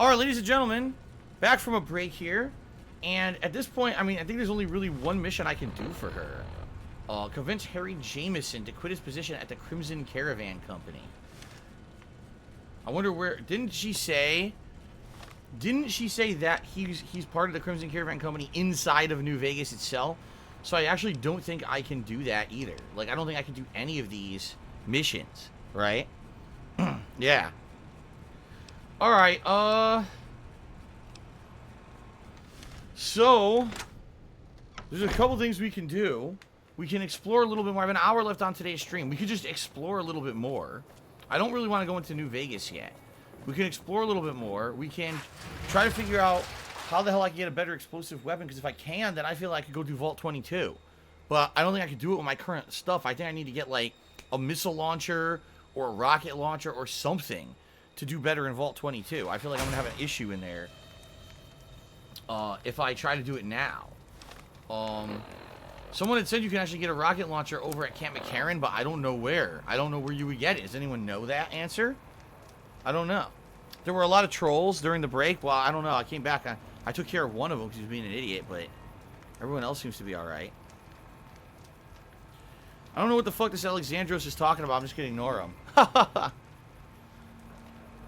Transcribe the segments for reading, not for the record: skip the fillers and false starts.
All right, ladies and gentlemen, back from a break here. And at this point, I mean, I think there's only really one mission I can do for her. Convince Harry Jameson to quit his position at the Crimson Caravan Company. I wonder where... Didn't she say that he's part of the Crimson Caravan Company inside of New Vegas itself? So I actually don't think I can do that either. Like, I don't think I can do any of these missions, right? Yeah. Alright, so, there's a couple things we can do. We can explore a little bit more. I have an hour left on today's stream. We could just explore a little bit more. I don't really want to go into New Vegas yet. We can explore a little bit more. We can try to figure out how the hell I can get a better explosive weapon, because if I can, then I feel like I could go do Vault 22. But I don't think I could do it with my current stuff. I think I need to get, like, a missile launcher or a rocket launcher or something to do better in Vault 22. I feel like I'm going to have an issue in there if I try to do it now. Someone had said you can actually get a rocket launcher over at Camp McCarran, but I don't know where. I don't know where you would get it. Does anyone know that answer? I don't know. There were a lot of trolls during the break. Well, I don't know. I came back. I took care of one of them because he was being an idiot, but everyone else seems to be alright. I don't know what the fuck this Alexandros is talking about. I'm just going to ignore him.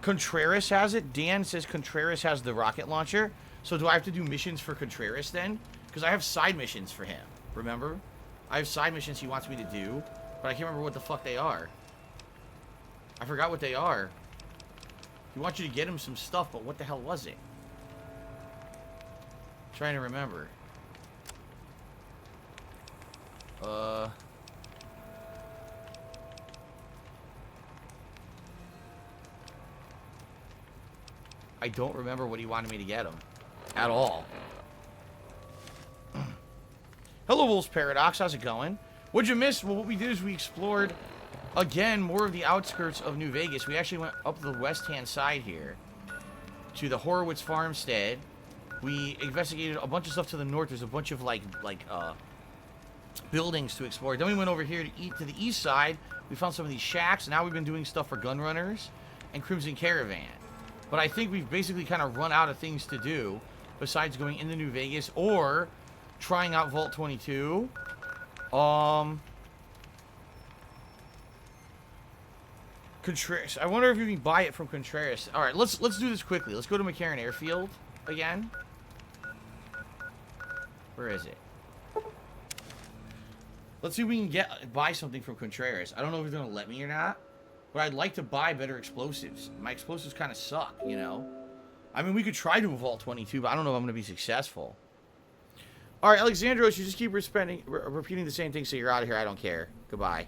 Contreras has it. Dan says Contreras has the rocket launcher. So do I have to do missions for Contreras then? Because I have side missions for him. Remember? I have side missions he wants me to do, but I can't remember what the fuck they are. I forgot what they are. He wants you to get him some stuff, but what the hell was it? I'm trying to remember. I don't remember what he wanted me to get him. At all. Hello, Wolf's Paradox. How's it going? What'd you miss? Well, what we did is we explored, again, more of the outskirts of New Vegas. We actually went up the west-hand side here to the Horowitz Farmstead. We investigated a bunch of stuff to the north. There's a bunch of, like buildings to explore. Then we went over here to the east side. We found some of these shacks. Now we've been doing stuff for gun runners and Crimson Caravan. But I think we've basically kind of run out of things to do besides going into New Vegas or trying out Vault 22. Contreras. I wonder if you can buy it from Contreras. All right, let's do this quickly. Let's go to McCarran Airfield again. Where is it? Let's see if we can buy something from Contreras. I don't know if he's gonna let me or not, but I'd like to buy better explosives. My explosives kind of suck, you know. I mean, we could try to Vault 22, but I don't know if I'm gonna be successful. All right, Alexandros, you just keep repeating the same thing, so you're out of here. I don't care. Goodbye.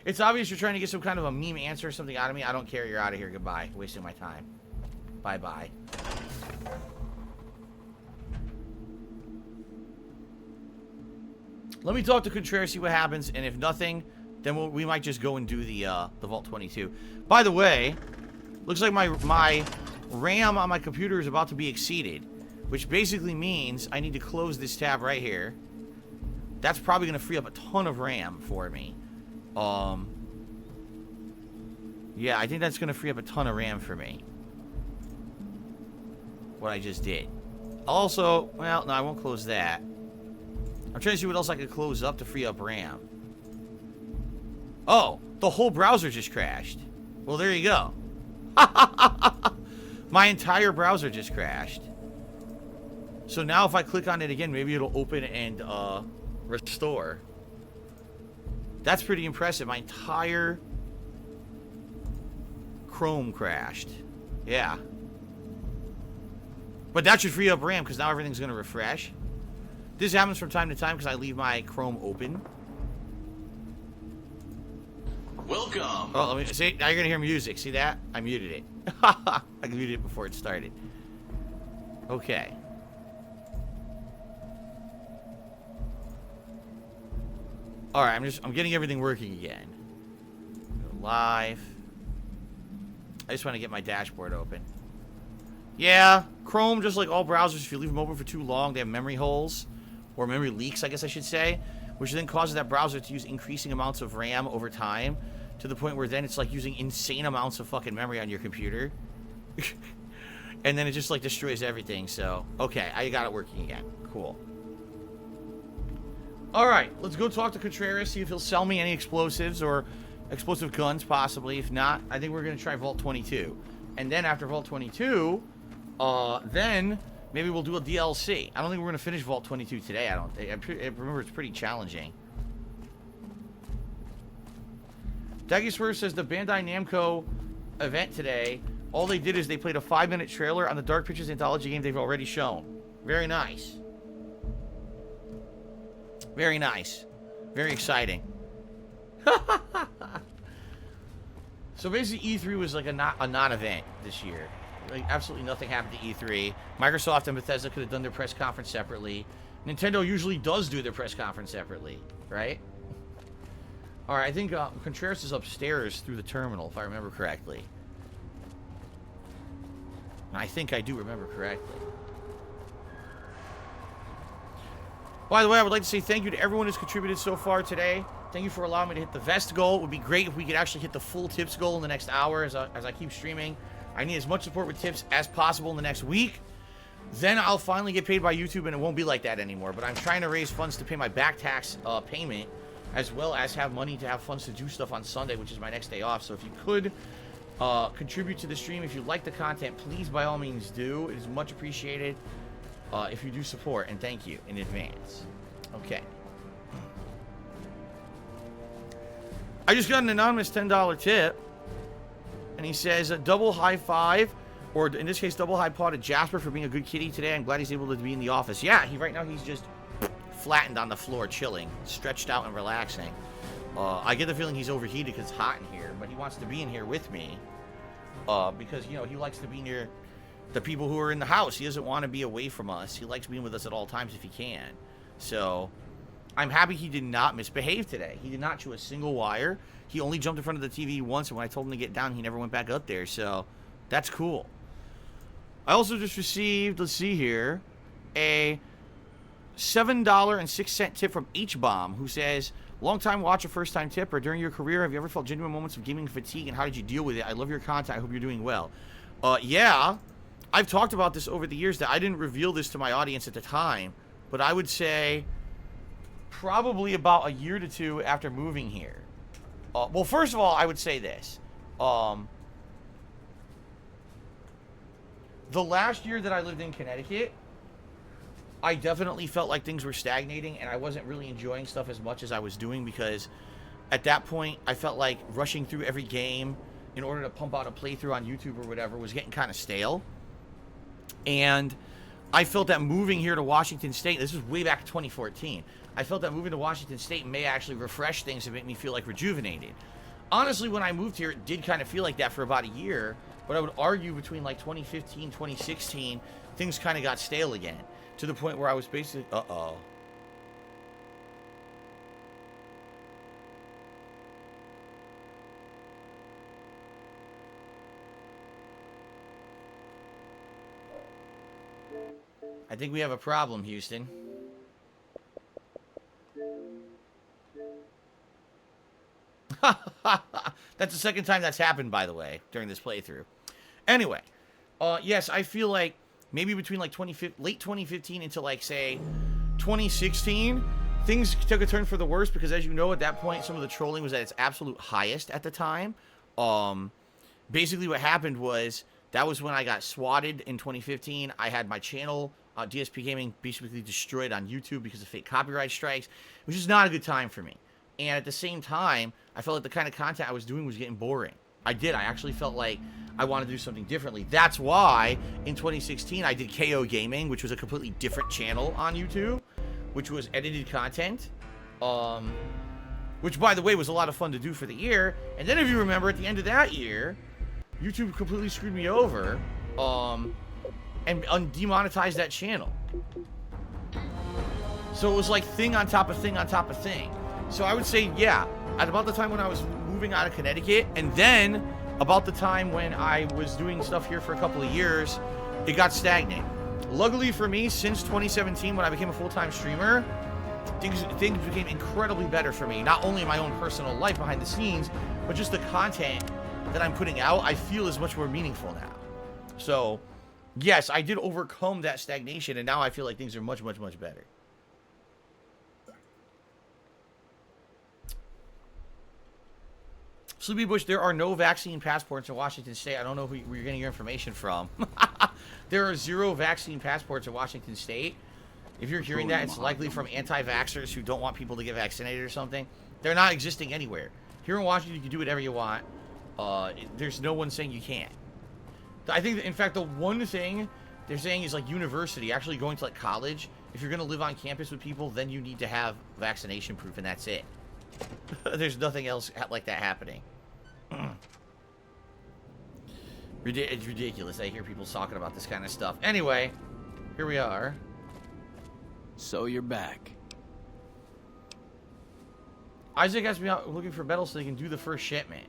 It's obvious you're trying to get some kind of a meme answer or something out of me. I don't care. You're out of here. Goodbye. Wasting my time. Bye-bye. Let me talk to Contreras, see what happens, and if nothing, then we might just go and do the Vault 22. By the way, looks like my RAM on my computer is about to be exceeded, which basically means I need to close this tab right here. That's probably going to free up a ton of RAM for me. Yeah, I think that's going to free up a ton of RAM for me. What I just did. Also, well, no, I won't close that. I'm trying to see what else I could close up to free up RAM. Oh, the whole browser just crashed. Well, there you go. My entire browser just crashed. So now if I click on it again, maybe it'll open and restore. That's pretty impressive. My entire Chrome crashed. Yeah. But that should free up RAM because now everything's going to refresh. This happens from time to time because I leave my Chrome open. Welcome. Oh, let me see. Now you're going to hear music. See that? I muted it. I muted it before it started. Okay. All right, I'm getting everything working again. Go live. I just want to get my dashboard open. Yeah, Chrome, just like all browsers, if you leave them open for too long, they have memory holes, or memory leaks, I guess I should say, which then causes that browser to use increasing amounts of RAM over time, to the point where then it's like using insane amounts of fucking memory on your computer. And then it just, like, destroys everything, so... Okay, I got it working again. Cool. Alright, let's go talk to Contreras, see if he'll sell me any explosives or explosive guns, possibly. If not, I think we're going to try Vault 22. And then after Vault 22, then maybe we'll do a DLC. I don't think we're going to finish Vault 22 today, I don't think. I remember it's pretty challenging. Daggy Swerve says the Bandai Namco event today, all they did is they played a 5-minute trailer on the Dark Pictures anthology game they've already shown. Very nice. Very nice. Very exciting. So basically E3 was like a non-event this year. Like absolutely nothing happened to E3. Microsoft and Bethesda could have done their press conference separately. Nintendo usually does do their press conference separately, right? Alright, I think Contreras is upstairs through the terminal, if I remember correctly. I think I do remember correctly. By the way, I would like to say thank you to everyone who's contributed so far today. Thank you for allowing me to hit the vest goal. It would be great if we could actually hit the full tips goal in the next hour as I keep streaming. I need as much support with tips as possible in the next week. Then I'll finally get paid by YouTube and it won't be like that anymore. But I'm trying to raise funds to pay my back tax payment, as well as have money to have funds to do stuff on Sunday, which is my next day off. So if you could contribute to the stream, if you like the content, please by all means do. It is much appreciated if you do support, and thank you in advance. Okay. I just got an anonymous $10 tip, and he says a double high five, or in this case double high paw to Jasper for being a good kitty today. I'm glad he's able to be in the office. Yeah, right now he's just flattened on the floor, chilling, stretched out and relaxing. I get the feeling he's overheated because it's hot in here, but he wants to be in here with me because, you know, he likes to be near the people who are in the house. He doesn't want to be away from us. He likes being with us at all times if he can. So I'm happy he did not misbehave today. He did not chew a single wire. He only jumped in front of the TV once, and when I told him to get down, he never went back up there. So that's cool. I also just received, let's see here, a $7.06 tip from H-Bomb, who says, long-time watcher, first-time tipper. During your career, have you ever felt genuine moments of gaming fatigue, and how did you deal with it? I love your content. I hope you're doing well. Yeah, I've talked about this over the years that I didn't reveal this to my audience at the time, but I would say probably about a year to two after moving here. Well, first of all, I would say this. The last year that I lived in Connecticut, I definitely felt like things were stagnating and I wasn't really enjoying stuff as much as I was doing, because at that point I felt like rushing through every game in order to pump out a playthrough on YouTube or whatever was getting kind of stale. And I felt that moving here to Washington State, this was way back in 2014, I felt that moving to Washington State may actually refresh things and make me feel like rejuvenated. Honestly, when I moved here, it did kind of feel like that for about a year, but I would argue between like 2015, 2016, things kind of got stale again. To the point where I was basically... Uh-oh. I think we have a problem, Houston. That's the second time that's happened, by the way, during this playthrough. Anyway, yes, I feel like maybe between like late 2015 into like, say, 2016, things took a turn for the worse because, as you know, at that point, some of the trolling was at its absolute highest at the time. Basically what happened was, that was when I got swatted in 2015. I had my channel, DSPGaming, basically destroyed on YouTube because of fake copyright strikes, which is not a good time for me. And at the same time, I felt like the kind of content I was doing was getting boring. I actually felt like I wanted to do something differently. That's why in 2016 I did KO Gaming, which was a completely different channel on YouTube, which was edited content, which, by the way, was a lot of fun to do for the year. And then, if you remember, at the end of that year, YouTube completely screwed me over and demonetized that channel. So it was like thing on top of thing on top of thing. So I would say, yeah, at about the time when I was moving out of Connecticut, and then about the time when I was doing stuff here for a couple of years, it got stagnant. Luckily for me, since 2017, when I became a full-time streamer, things became incredibly better for me. Not only in my own personal life behind the scenes, but just the content that I'm putting out, I feel is much more meaningful now. So, yes, I did overcome that stagnation, and now I feel like things are much, much, much better. Sleepy Bush, there are no vaccine passports in Washington State. I don't know where you're getting your information from. There are 0 vaccine passports in Washington State. If you're hearing that, it's likely from anti-vaxxers who don't want people to get vaccinated or something. They're not existing anywhere. Here in Washington, you can do whatever you want. There's no one saying you can't. I think, that, in fact, the one thing they're saying is, like, university, actually going to, like, college. If you're going to live on campus with people, then you need to have vaccination proof, and that's it. There's nothing else like that happening. It's ridiculous. I hear people talking about this kind of stuff. Anyway, here we are. So you're back. Isaac has me out looking for metal so they can do the first shipment.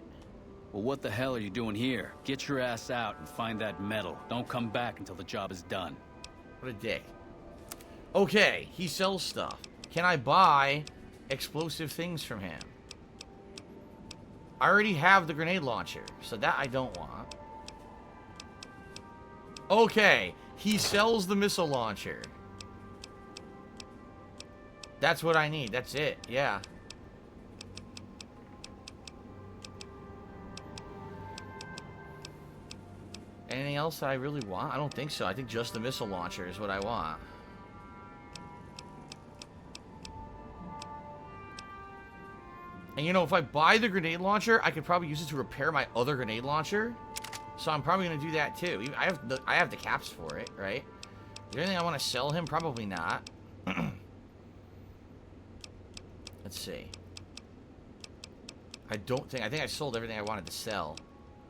Well, what the hell are you doing here? Get your ass out and find that metal. Don't come back until the job is done. What a dick. Okay, he sells stuff. Can I buy explosive things from him? I already have the grenade launcher, so that I don't want. Okay, he sells the missile launcher. That's what I need. That's it. Yeah. Anything else that I really want? I don't think so. I think just the missile launcher is what I want. And you know, if I buy the grenade launcher, I could probably use it to repair my other grenade launcher. So I'm probably going to do that too. I have the caps for it, right? Is there anything I want to sell him? Probably not. Let's see. I think I sold everything I wanted to sell.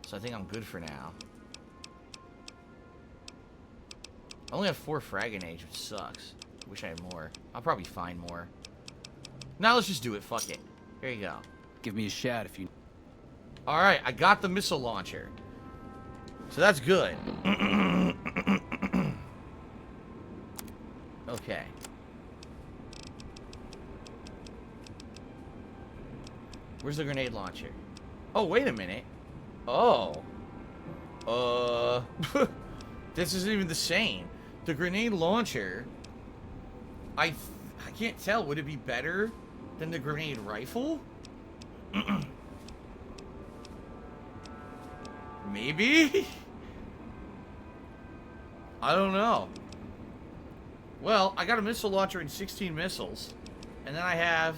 So I think I'm good for now. I only have 4 frag grenades, which sucks. Wish I had more. I'll probably find more. Now let's just do it. Fuck it. Here you go. Give me a shout if you... Alright, I got the missile launcher. So that's good. Okay. Where's the grenade launcher? Oh, wait a minute. Oh. This isn't even the same. The grenade launcher... I can't tell. Would it be better than the grenade rifle? Maybe? I don't know. Well, I got a missile launcher and 16 missiles. And then I have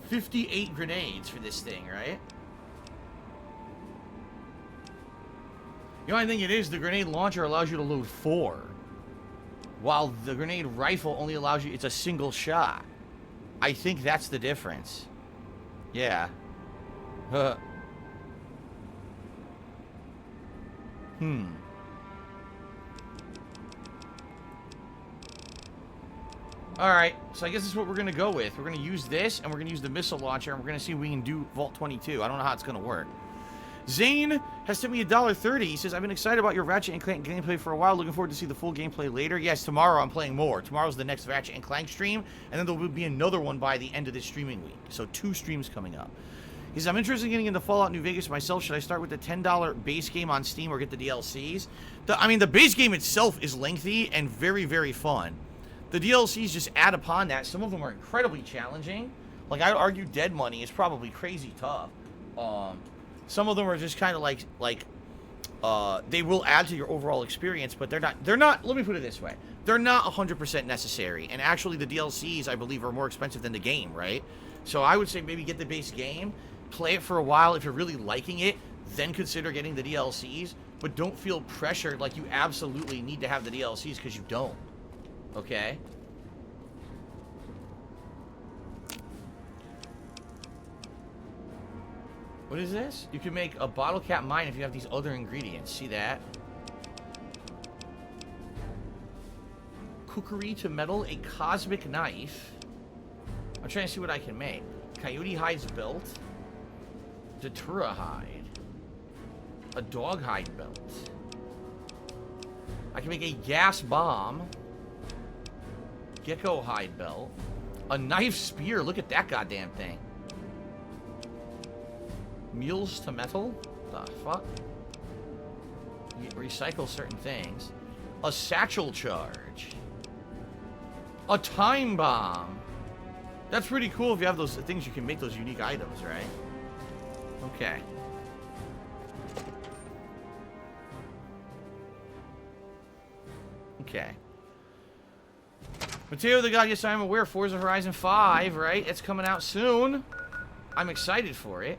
58 grenades for this thing, right? The only thing it is, the grenade launcher allows you to load 4. While the grenade rifle only allows you, it's a single shot. I think that's the difference. Yeah. Alright, so I guess this is what we're going to go with. We're going to use this, and we're going to use the missile launcher, and we're going to see if we can do Vault 22. I don't know how it's going to work. Zane has sent me $1.30. He says, I've been excited about your Ratchet & Clank gameplay for a while. Looking forward to see the full gameplay later. Yes, tomorrow I'm playing more. Tomorrow's the next Ratchet & Clank stream, and then there will be another one by the end of this streaming week. So 2 streams coming up. He says, I'm interested in getting into Fallout New Vegas myself. Should I start with the $10 base game on Steam or get the DLCs? The base game itself is lengthy and very, very fun. The DLCs just add upon that. Some of them are incredibly challenging. Like, I'd argue Dead Money is probably crazy tough. Some of them are just kind of like they will add to your overall experience, but they're not, let me put it this way. They're not 100% necessary. And actually, the DLCs, I believe, are more expensive than the game, right? So I would say maybe get the base game, play it for a while. If you're really liking it, then consider getting the DLCs. But don't feel pressured like you absolutely need to have the DLCs, because you don't. Okay? What is this? You can make a bottle cap mine if you have these other ingredients. See that? Cookery to metal, a cosmic knife. I'm trying to see what I can make. Coyote hides belt. Datura hide. A dog hide belt. I can make a gas bomb. Gecko hide belt. A knife spear. Look at that goddamn thing. Mules to metal? The fuck? recycle certain things. A satchel charge. A time bomb. That's pretty cool if you have those things, you can make those unique items, right? Okay. Okay. Mateo the God, yes, I'm aware. Forza Horizon 5, right? It's coming out soon. I'm excited for it.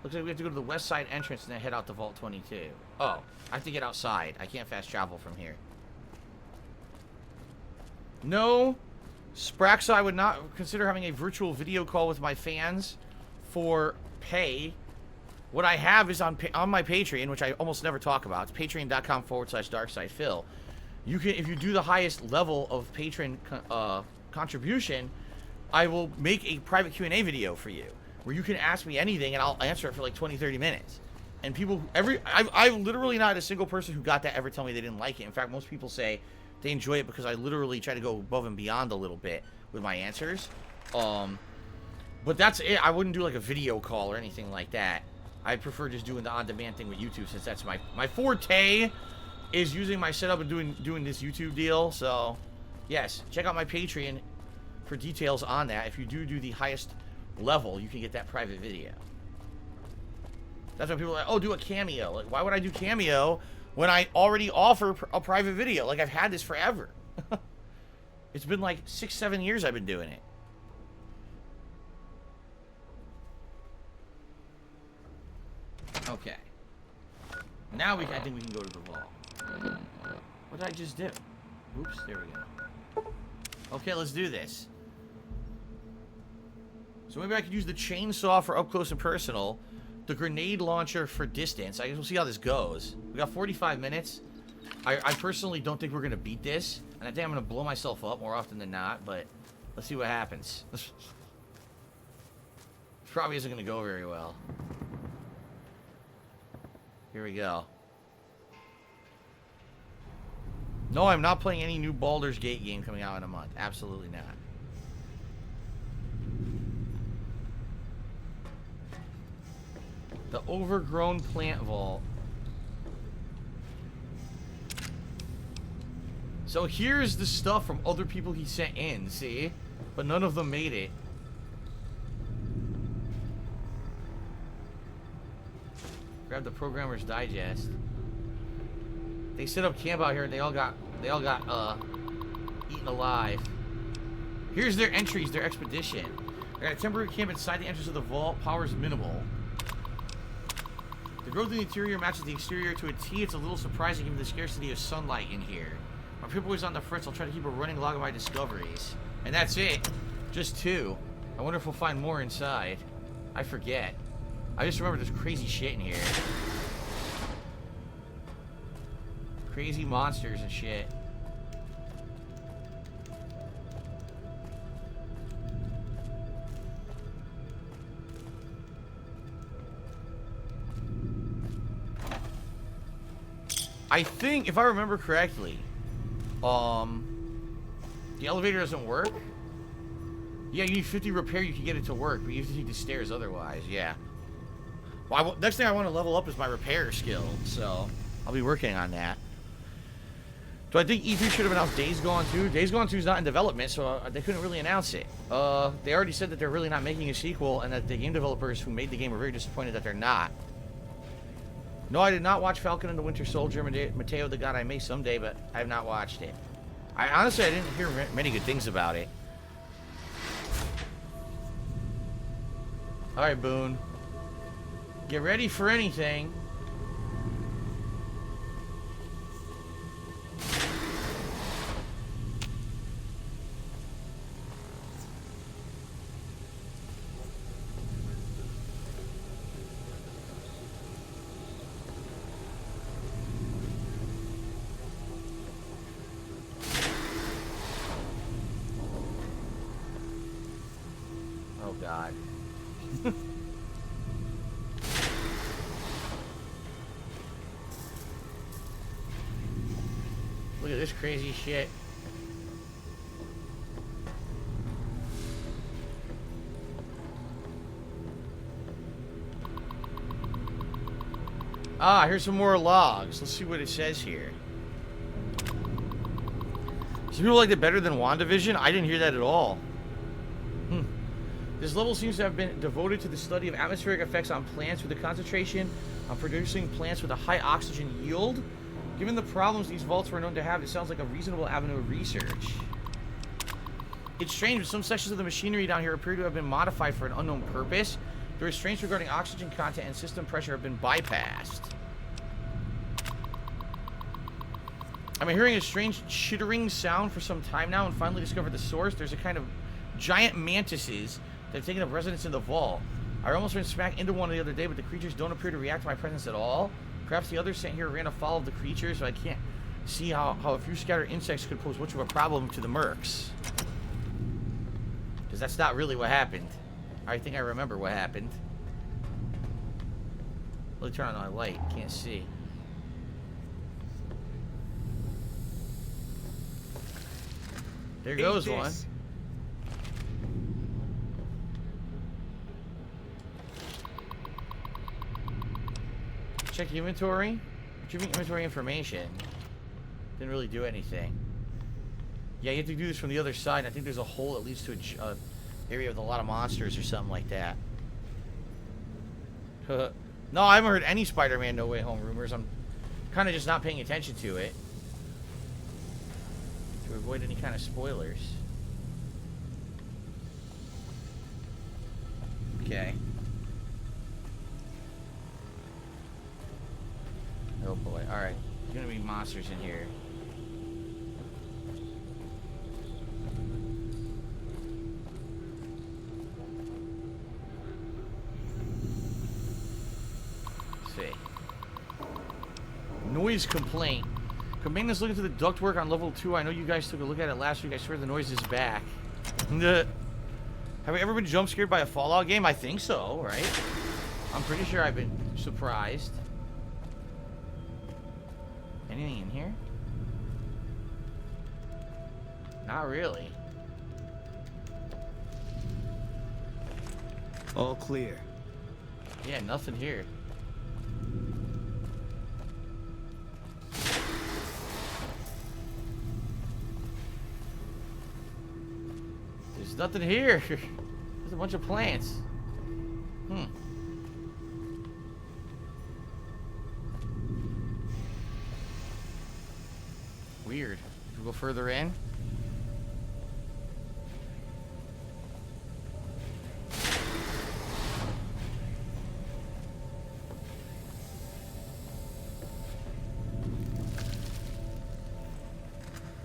Looks like we have to go to the west side entrance and then head out to Vault 22. Oh, I have to get outside. I can't fast travel from here. No, Sprax, I would not consider having a virtual video call with my fans for pay. What I have is on my Patreon, which I almost never talk about. It's patreon.com/darksidephil. You can, if you do the highest level of patron contribution, I will make a private Q&A video for you where you can ask me anything and I'll answer it for like 20-30 minutes. And people, I've literally not had a single person who got that ever tell me they didn't like it. In fact, most people say they enjoy it because I literally try to go above and beyond a little bit with my answers. But that's it. I wouldn't do like a video call or anything like that. I prefer just doing the on-demand thing with YouTube, since that's my forte is using my setup and doing this YouTube deal. So yes, check out my Patreon for details on that. If you do the highest level, you can get that private video. That's why people are like, oh, do a cameo. Like, why would I do cameo when I already offer a private video? Like, I've had this forever. It's been like 6-7 years I've been doing it. Okay. Now I think we can go to the vault. What did I just do? Oops, there we go. Okay, let's do this. So maybe I could use the chainsaw for up close and personal, the grenade launcher for distance. I guess we'll see how this goes. We got 45 minutes. I personally don't think we're going to beat this, and I think I'm going to blow myself up more often than not, but let's see what happens. This probably isn't going to go very well. Here we go. No, I'm not playing any new Baldur's Gate game coming out in a month. Absolutely not. The overgrown plant vault. So here's the stuff from other people he sent in, see? But none of them made it. Grab the Programmer's Digest. They set up camp out here and they all got eaten alive. Here's their entries, their expedition. I got a temporary camp inside the entrance of the vault. Power's minimal. The growth in the interior matches the exterior to a T. It's a little surprising given the scarcity of sunlight in here. My people is on the fritz. I'll try to keep a running log of my discoveries. And that's it. Just 2. I wonder if we'll find more inside. I forget. I just remember there's crazy shit in here. Crazy monsters and shit. I think, if I remember correctly, the elevator doesn't work. Yeah, you need 50 repair, you can get it to work, but you have to take the stairs otherwise, yeah. Well, next thing I want to level up is my repair skill, so I'll be working on that. Do I think E3 should have announced Days Gone 2? Days Gone 2 is not in development, so they couldn't really announce it. They already said that they're really not making a sequel, and that the game developers who made the game are very disappointed that they're not. No, I did not watch Falcon and the Winter Soldier. Mateo the God, I may someday, but I have not watched it. Honestly, I didn't hear many good things about it. Alright, Boone. Get ready for anything. Oh, God. Look at this crazy shit. Ah, here's some more logs. Let's see what it says here. Some people liked it better than WandaVision. I didn't hear that at all. This level seems to have been devoted to the study of atmospheric effects on plants with a concentration on producing plants with a high oxygen yield. Given the problems these vaults were known to have, it sounds like a reasonable avenue of research. It's strange, but some sections of the machinery down here appear to have been modified for an unknown purpose. The restraints regarding oxygen content and system pressure have been bypassed. I've been hearing a strange chittering sound for some time now and finally discovered the source. There's a kind of giant mantises that have taken up residence in the vault. I almost ran smack into one the other day, but the creatures don't appear to react to my presence at all. Perhaps the others sent here ran afoul of the creatures, so I can't see how a few scattered insects could pose much of a problem to the mercs. Because that's not really what happened. I think I remember what happened. Let me turn on my light. Can't see. There goes one. Check inventory. Retrieving inventory information. Didn't really do anything. Yeah, you have to do this from the other side. I think there's a hole that leads to a area with a lot of monsters or something like that. No, I haven't heard any Spider-Man No Way Home rumors. I'm kind of just not paying attention to it. To avoid any kind of spoilers. Okay. Oh boy. Alright. There's gonna be monsters in here. Let's see. Noise complaint. Command is looking to the ductwork on level 2. I know you guys took a look at it last week. I swear the noise is back. Have you ever been jump scared by a Fallout game? I think so, right? I'm pretty sure I've been surprised. Anything in here? Not really. All clear. Yeah, nothing here. There's nothing here. There's a bunch of plants. Weird. Should we go further in?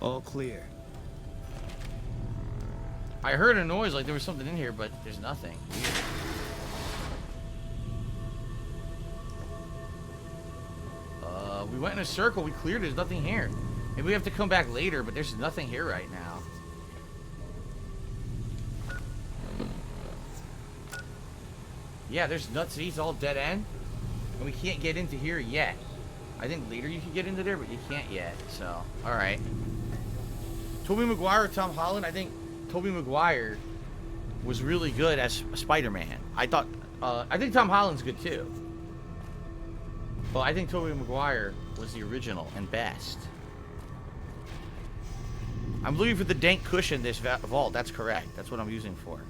All clear. I heard a noise like there was something in here, but there's nothing. Weird. We went in a circle. We cleared. There's nothing here. Maybe we have to come back later, but there's nothing here right now. Yeah, there's nuts. It's all dead end. And we can't get into here yet. I think later you can get into there, but you can't yet. So, alright. Tobey Maguire or Tom Holland? I think Tobey Maguire was really good as Spider-Man. I think Tom Holland's good too. But I think Tobey Maguire was the original and best. I'm looking for the dank cushion this vault. That's correct. That's what I'm using for.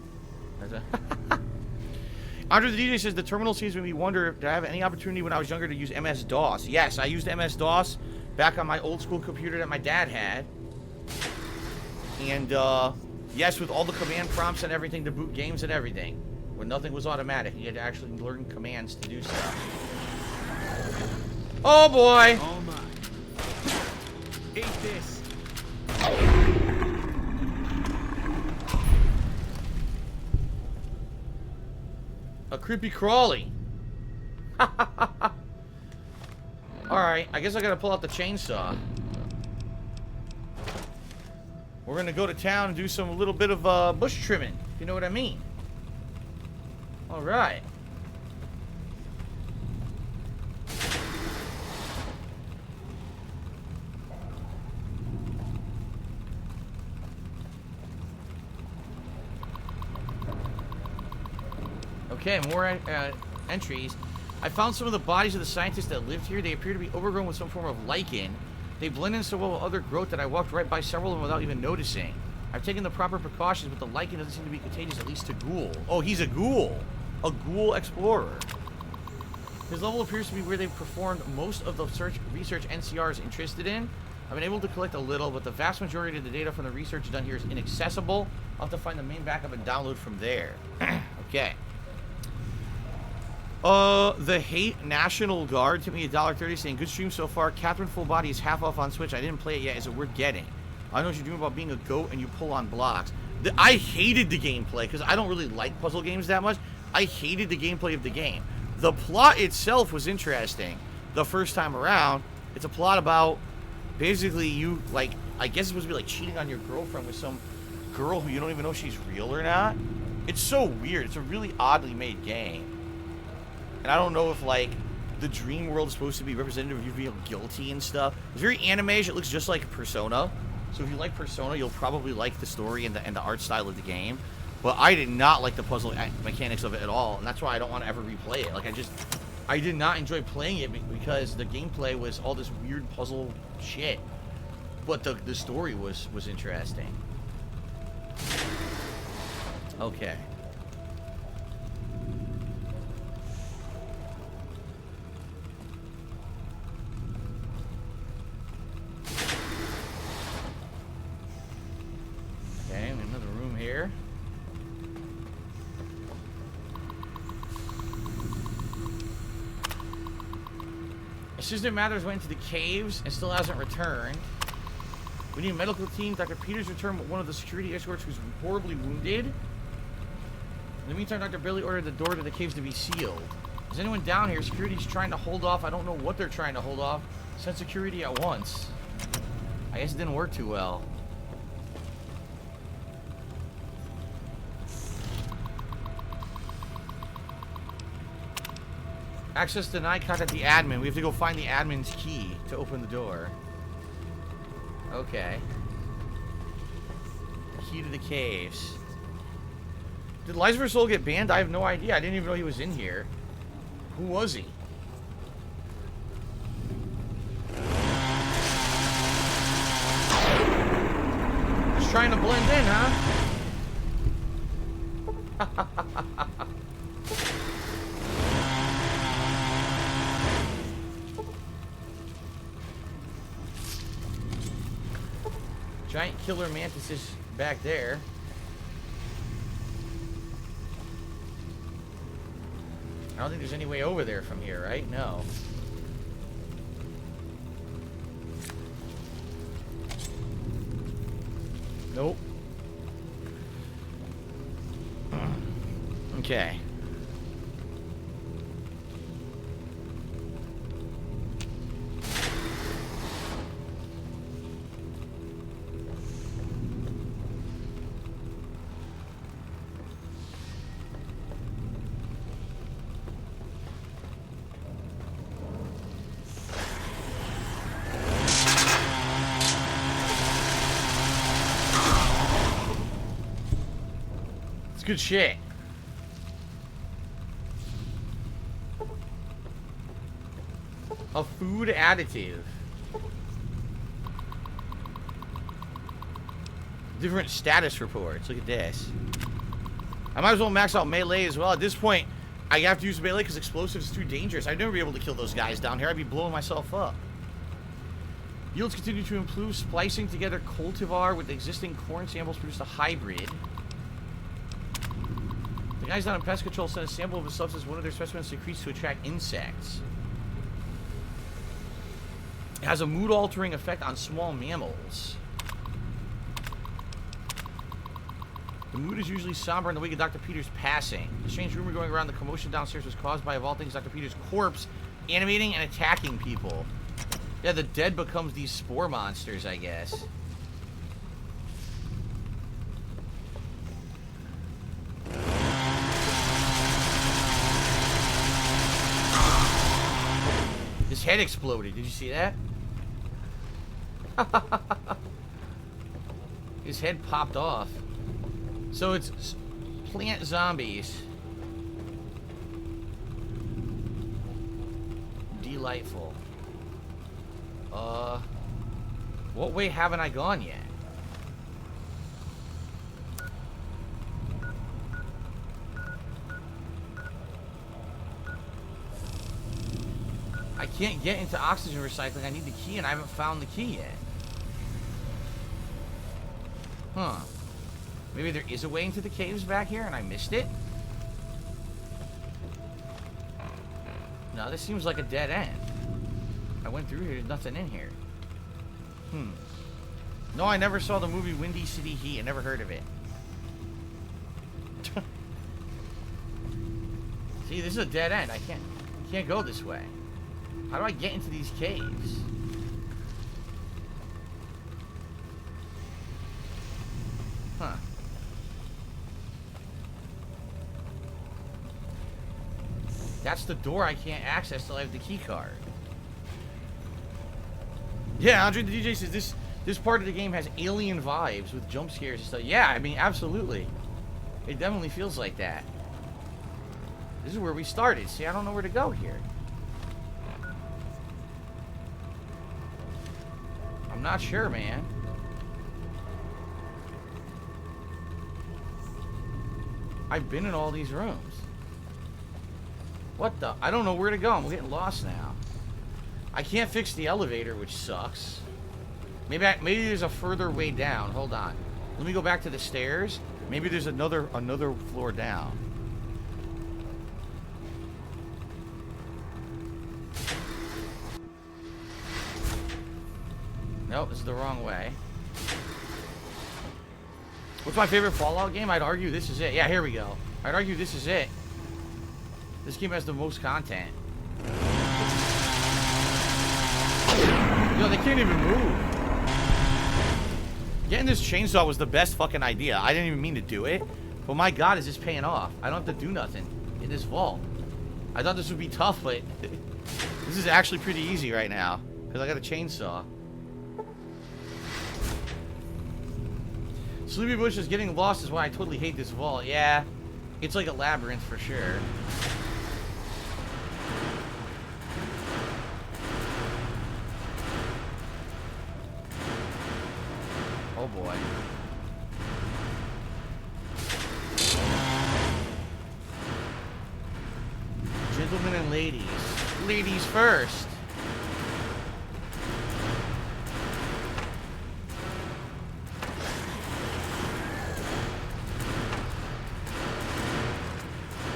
Andre the DJ says the terminal seems to make me wonder, did I have any opportunity when I was younger to use MS-DOS? Yes, I used MS-DOS back on my old school computer that my dad had. And yes, with all the command prompts and everything to boot games and everything. When nothing was automatic. You had to actually learn commands to do stuff. Oh boy! All mine. Eat this. A creepy crawly. Alright, I guess I gotta pull out the chainsaw. We're gonna go to town and do some little bit of bush trimming, if you know what I mean. Alright. Okay, more entries. I found some of the bodies of the scientists that lived here. They appear to be overgrown with some form of lichen. They blend in so well with other growth that I walked right by several of them without even noticing. I've taken the proper precautions, but the lichen doesn't seem to be contagious, at least to ghoul. Oh, he's a ghoul. A ghoul explorer. His level appears to be where they've performed most of the research NCR is interested in. I've been able to collect a little, but the vast majority of the data from the research done here is inaccessible. I'll have to find the main backup and download from there. Okay. The Hate National Guard took me $1.30 saying, good stream so far. Catherine Full Body is half off on Switch. I didn't play it yet. Is it worth getting? I know what you're doing about being a goat and you pull on blocks. I hated the gameplay because I don't really like puzzle games that much. I hated the gameplay of the game. The plot itself was interesting the first time around. It's a plot about basically you, like, I guess it's supposed to be like cheating on your girlfriend with some girl who you don't even know if she's real or not. It's so weird. It's a really oddly made game. And I don't know if, like, the dream world is supposed to be representative of you being guilty and stuff. It's very anime-ish. It looks just like Persona. So if you like Persona, you'll probably like the story and the art style of the game. But I did not like the puzzle mechanics of it at all. And that's why I don't want to ever replay it. Like, I did not enjoy playing it because the gameplay was all this weird puzzle shit. But the story was interesting. Okay. Okay, another room here. Assistant Mathers went into the caves and still hasn't returned. We need a medical team. Dr. Peters returned with one of the security escorts who's horribly wounded. In the meantime, Dr. Billy ordered the door to the caves to be sealed. Is anyone down here? Security's trying to hold off. I don't know what they're trying to hold off. Send security at once. I guess it didn't work too well. Access denied. Contact the admin. We have to go find the admin's key to open the door. Okay. Key to the caves. Did Lies vs. Soul get banned? I have no idea. I didn't even know he was in here. Who was he? Just trying to blend in, huh? Giant killer mantis is back there. I don't think there's any way over there from here, right? No. Nope. Okay. It's good shit. A food additive. Different status reports. Look at this. I might as well max out melee as well. At this point, I have to use melee because explosives is too dangerous. I'd never be able to kill those guys down here. I'd be blowing myself up. Yields continue to improve. Splicing together cultivar with existing corn samples produced a hybrid. The guys down in pest control sent a sample of a substance one of their specimens secretes to attract insects. It has a mood-altering effect on small mammals. The mood is usually somber in the wake of Dr. Peters' passing. The strange rumor going around the commotion downstairs was caused by, of all things, Dr. Peters' corpse animating and attacking people. Yeah, the dead becomes these spore monsters, I guess. His head exploded. Did you see that? His head popped off. So it's plant zombies. delightful. What way haven't I gone yet? I can't get into oxygen recycling. I need the key, and I haven't found the key yet. Huh. Maybe there is a way into the caves back here, and I missed it? No, this seems like a dead end. I went through here, there's nothing in here. No, I never saw the movie Windy City Heat. I never heard of it. See, this is a dead end. I can't go this way. How do I get into these caves? Huh. That's the door I can't access till I have the key card. Yeah, Andre the DJ says this part of the game has alien vibes with jump scares and stuff. Yeah, I mean, absolutely. It definitely feels like that. This is where we started. See, I don't know where to go here. I'm not sure, man. I've been in all these rooms. What the? I don't know where to go. I'm getting lost now. I can't fix the elevator, which sucks. Maybe there's a further way down. Hold on. Let me go back to the stairs. Maybe there's another floor down. Nope, this is the wrong way. What's my favorite Fallout game? I'd argue this is it. Yeah, here we go. I'd argue this is it. This game has the most content. Yo, they can't even move. Getting this chainsaw was the best fucking idea. I didn't even mean to do it. But my god, is this paying off? I don't have to do nothing in this vault. I thought this would be tough, but this is actually pretty easy right now. Because I got a chainsaw. Sleepy Bush is getting lost is why I totally hate this vault. Yeah, it's like a labyrinth for sure. Oh boy. Gentlemen and ladies. Ladies first.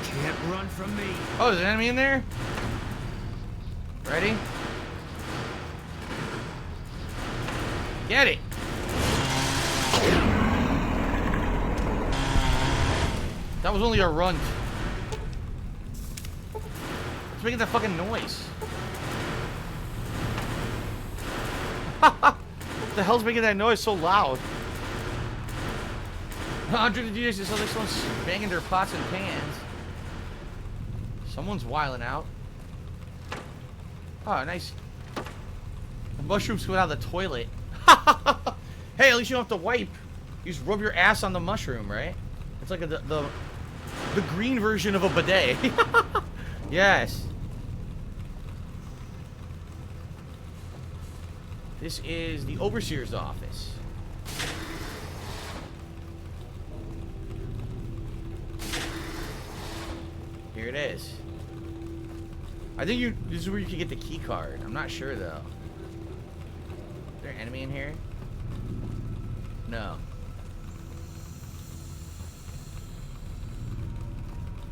Can't run from me. Oh, there's an enemy in there? Ready? Get it! That was only a runt. It's making that fucking noise. What the hell's making that noise so loud? 100 DJs, it sounds like someone's banging their pots and pans. Someone's wiling out. Oh, nice. The mushrooms come out of the toilet. Hey, at least you don't have to wipe. You just rub your ass on the mushroom, right? It's like the green version of a bidet. Yes. This is the overseer's office. Here it is. I think this is where you can get the key card. I'm not sure though. Is there an enemy in here? No.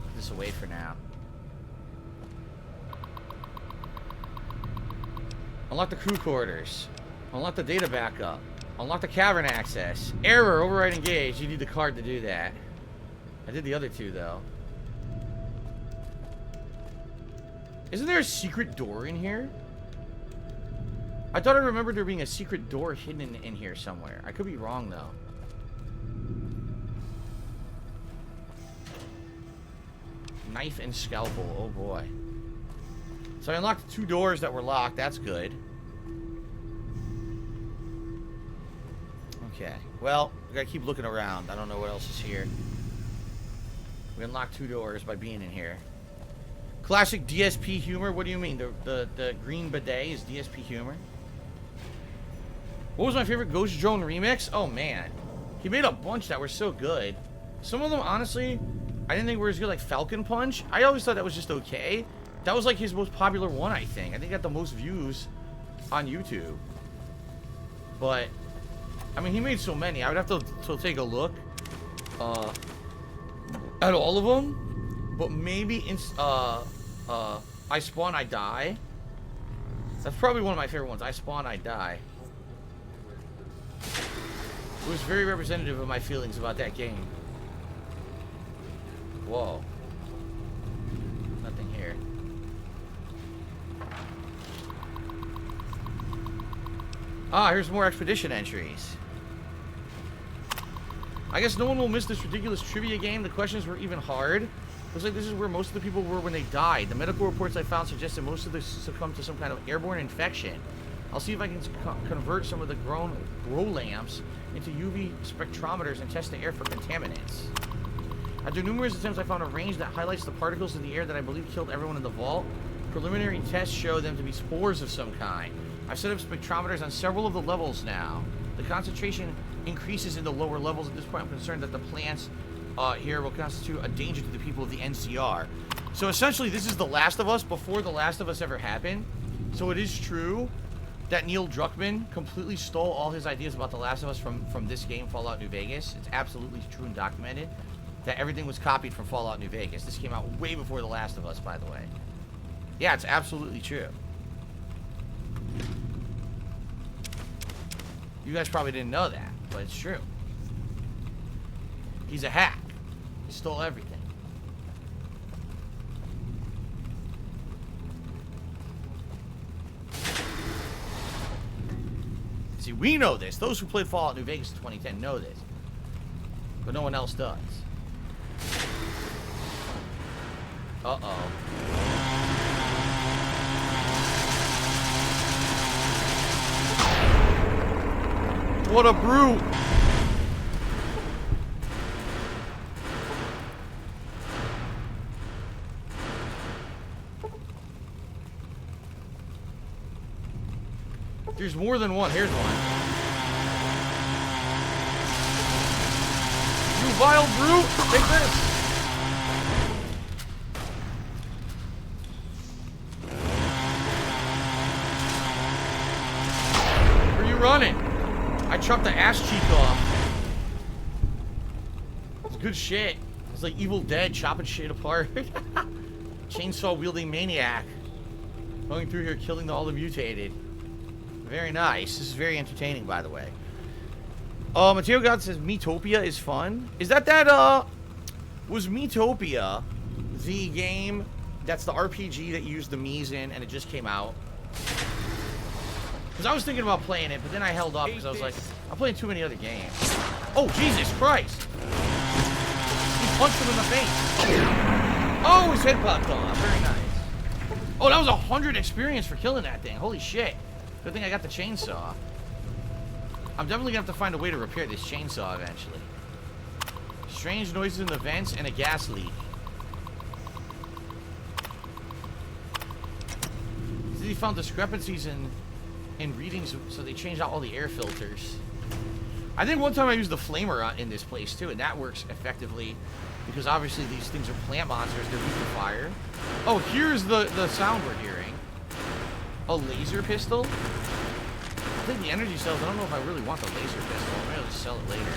Put this away for now. Unlock the crew quarters. Unlock the data backup. Unlock the cavern access. Error, override engaged. You need the card to do that. I did the other two though. Isn't there a secret door in here? I thought I remembered there being a secret door hidden in here somewhere. I could be wrong though. Knife and scalpel. Oh boy. So I unlocked 2 doors that were locked. That's good. Okay. Well, we gotta keep looking around. I don't know what else is here. We unlocked 2 doors by being in here. Classic DSP humor. What do you mean? The green bidet is DSP humor? What was my favorite Ghost Drone remix? Oh man, he made a bunch that were so good. Some of them, honestly, I didn't think were as good. Like Falcon Punch. I always thought that was just okay. That was like his most popular one, I think. I think he got the most views on YouTube. But I mean, he made so many. I would have to take a look at all of them. But maybe I Spawn, I Die. That's probably one of my favorite ones. I Spawn, I Die. It was very representative of my feelings about that game. Whoa. Nothing here. Ah, here's more expedition entries. I guess no one will miss this ridiculous trivia game. The questions were even hard. Looks like this is where most of the people were when they died. The medical reports I found suggest that most of them succumbed to some kind of airborne infection. I'll see if I can convert some of the grow lamps into UV spectrometers and test the air for contaminants. After numerous attempts, I found a range that highlights the particles in the air that I believe killed everyone in the vault. Preliminary tests show them to be spores of some kind. I've set up spectrometers on several of the levels now. The concentration increases in the lower levels. At this point, I'm concerned that the plants here will constitute a danger to the people of the NCR. So essentially, this is The Last of Us before The Last of Us ever happened. So it is true that Neil Druckmann completely stole all his ideas about The Last of Us from this game, Fallout New Vegas. It's absolutely true and documented that everything was copied from Fallout New Vegas. This came out way before The Last of Us, by the way. Yeah, it's absolutely true. You guys probably didn't know that, but it's true. He's a hack. He stole everything. See, we know this. Those who played Fallout New Vegas in 2010 know this. But no one else does. Uh-oh. What a brute! There's more than one. Here's one. You vile brute! Take this! Where are you running? I chopped the ass cheek off. It's good shit. It's like Evil Dead chopping shit apart. Chainsaw wielding maniac. Going through here killing all the mutated. Very nice. This is very entertaining, by the way. Mateo God says Metopia is fun. Is that was Metopia the game that's the RPG that used the Mii's in and it just came out? Because I was thinking about playing it, but then I held off because I was like, I'm playing too many other games. Oh, Jesus Christ! He punched him in the face. Oh, his head popped off. Very nice. Oh, that was 100 experience for killing that thing. Holy shit. Good thing I got the chainsaw. I'm definitely gonna have to find a way to repair this chainsaw eventually. Strange noises in the vents and a gas leak. He found discrepancies in readings, so they changed out all the air filters. I think one time I used the flamer in this place too, and that works effectively because obviously these things are plant monsters. They're weak to fire. Oh, here's the sound we're hearing. A laser pistol? I think the energy cells, I don't know if I really want the laser pistol. Maybe I'll just sell it later.